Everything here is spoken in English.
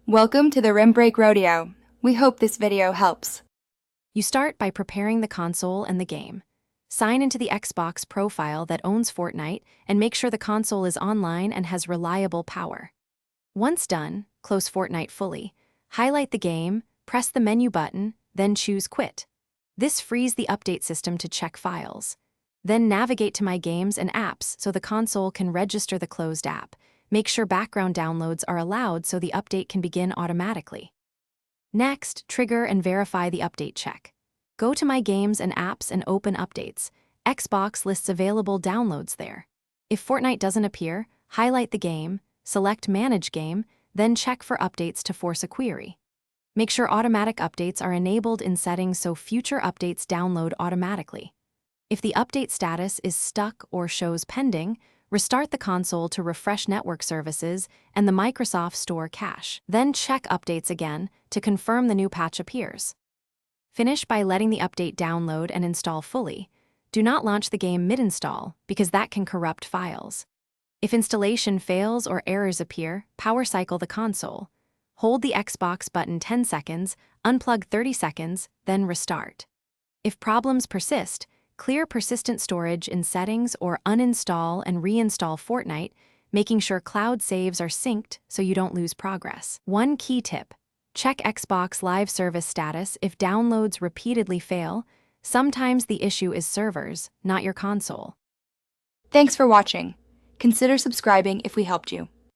Welcome to the Rim Break Rodeo. We hope this video helps. You start by preparing the console and the game. Sign into the Xbox profile that owns Fortnite and make sure the console is online and has reliable power. Once done, close Fortnite fully, highlight the game, press the menu button, then choose Quit. This frees the update system to check files. Then navigate to My Games and Apps so the console can register the closed app. Make sure background downloads are allowed so the update can begin automatically. Next, trigger and verify the update check. Go to My Games and Apps and open Updates. Xbox lists available downloads there. If Fortnite doesn't appear, highlight the game, select Manage Game, then check for updates to force a query. Make sure automatic updates are enabled in settings so future updates download automatically. If the update status is stuck or shows pending, restart the console to refresh network services and the Microsoft Store cache. Then check updates again to confirm the new patch appears. Finish by letting the update download and install fully. Do not launch the game mid-install because that can corrupt files. If installation fails or errors appear, power cycle the console. Hold the Xbox button 10 seconds, unplug 30 seconds, then restart. If problems persist, clear persistent storage in settings or uninstall and reinstall Fortnite, making sure cloud saves are synced so you don't lose progress. One key tip: check Xbox Live Service status if downloads repeatedly fail. Sometimes the issue is servers, not your console. Thanks for watching. Consider subscribing if we helped you.